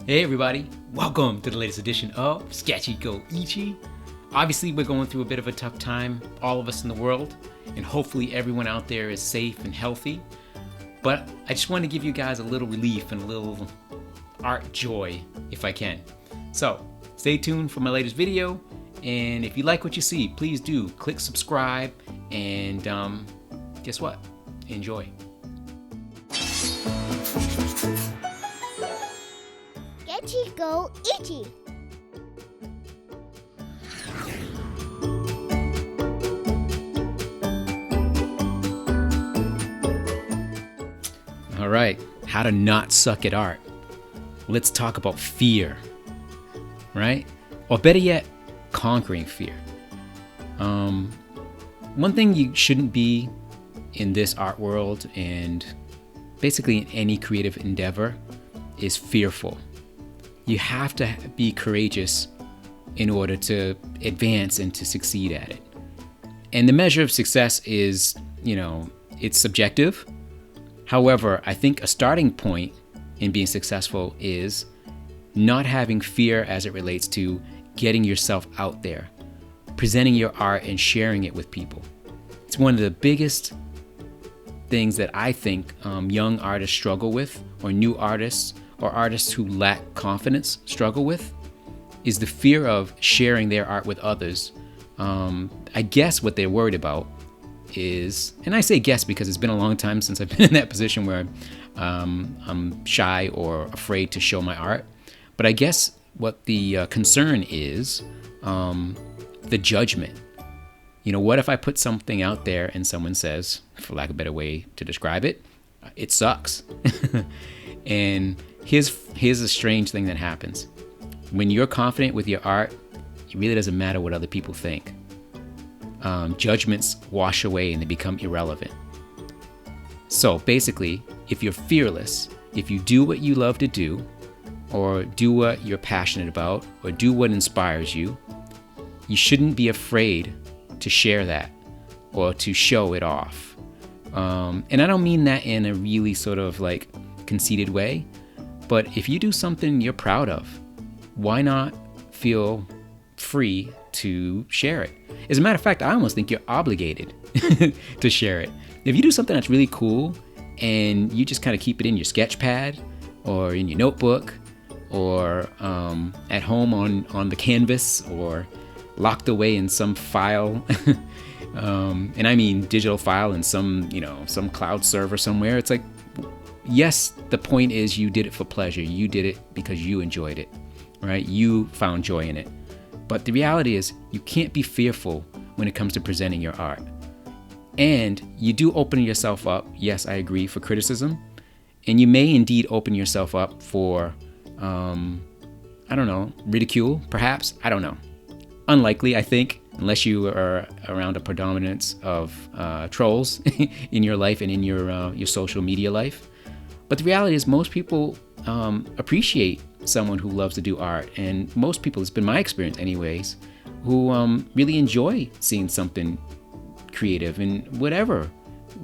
Hey everybody, welcome to the latest edition of Sketchy Ichie. Obviously we're going through a bit of a tough time, all of us in the world, and hopefully everyone out there is safe and healthy. But I just want to give you guys a little relief and a little art joy if I can. So stay tuned for my latest video, and if you like what you see, please do click subscribe and guess what? Enjoy. Sketchy go ichie. All right, how to not suck at art. Let's talk about fear, right? Or better yet, conquering fear. One thing you shouldn't be in this art world and basically in any creative endeavor is fearful. You have to be courageous in order to advance and to succeed at it. And the measure of success is, it's subjective. However, I think a starting point in being successful is not having fear as it relates to getting yourself out there, presenting your art and sharing it with people. It's one of the biggest things that I think young artists struggle with, or new artists, or artists who lack confidence struggle with, is the fear of sharing their art with others. I guess what they're worried about is, and I say guess because it's been a long time since I've been in that position where I'm shy or afraid to show my art, but I guess what the concern is the judgment. What if I put something out there and someone says, for lack of a better way to describe it, it sucks. And here's a strange thing that happens. When you're confident with your art, it really doesn't matter what other people think. Judgments wash away and they become irrelevant. So basically, if you're fearless, if you do what you love to do, or do what you're passionate about, or do what inspires you, you shouldn't be afraid to share that or to show it off. And I don't mean that in a really sort of like conceited way, but if you do something you're proud of, why not feel free to share it? As a matter of fact, I almost think you're obligated to share it. If you do something that's really cool and you just kind of keep it in your sketch pad or in your notebook or at home on the canvas or locked away in some file, and I mean digital file in some cloud server somewhere, it's like, yes, the point is you did it for pleasure. You did it because you enjoyed it, right? You found joy in it. But the reality is you can't be fearful when it comes to presenting your art. And you do open yourself up, yes, I agree, for criticism. And you may indeed open yourself up for, ridicule, perhaps. I don't know. Unlikely, I think, unless you are around a predominance of trolls in your life and in your social media life. But the reality is most people appreciate someone who loves to do art, and most people, it's been my experience anyways, who really enjoy seeing something creative in whatever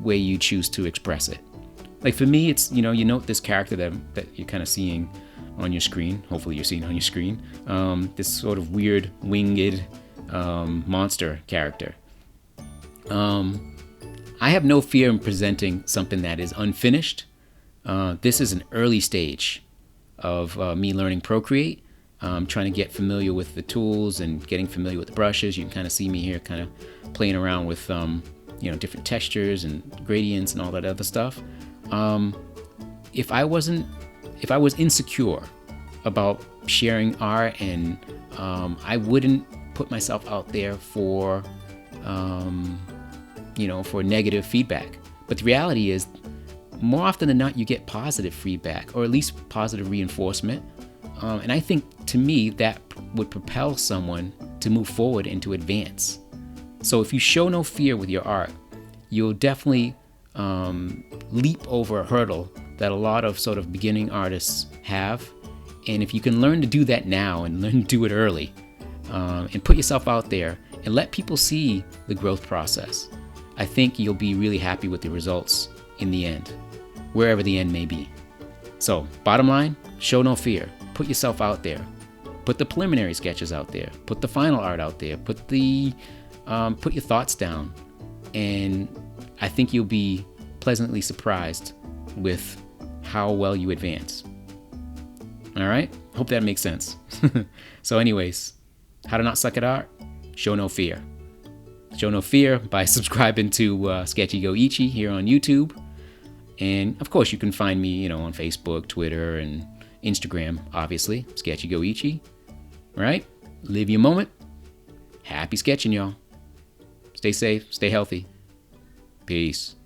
way you choose to express it. Like for me, it's, you note this character that you're kind of seeing on your screen. Hopefully you're seeing on your screen. This sort of weird winged monster character. I have no fear in presenting something that is unfinished. This is an early stage of me learning Procreate, trying to get familiar with the tools and getting familiar with the brushes. You can kind of see me here kind of playing around with different textures and gradients and all that other stuff. If I was insecure about sharing art, and I wouldn't put myself out there for negative feedback. But the reality is, more often than not, you get positive feedback, or at least positive reinforcement. And I think, to me, that would propel someone to move forward and to advance. So if you show no fear with your art, you'll definitely leap over a hurdle that a lot of sort of beginning artists have. And if you can learn to do that now and learn to do it early, and put yourself out there and let people see the growth process, I think you'll be really happy with the results in the end, wherever the end may be. So, bottom line, show no fear. put yourself out there. Put the preliminary sketches out there. Put the final art out there. Put your thoughts down. And I think you'll be pleasantly surprised with how well you advance. All right? Hope that makes sense. So anyways, how to not suck at art? Show no fear. Show no fear by subscribing to Sketchy Go Ichie here on YouTube. And of course, you can find me, on Facebook, Twitter, and Instagram, obviously. Sketchy Go Ichie. All right? Live your moment. Happy sketching, y'all. Stay safe. Stay healthy. Peace.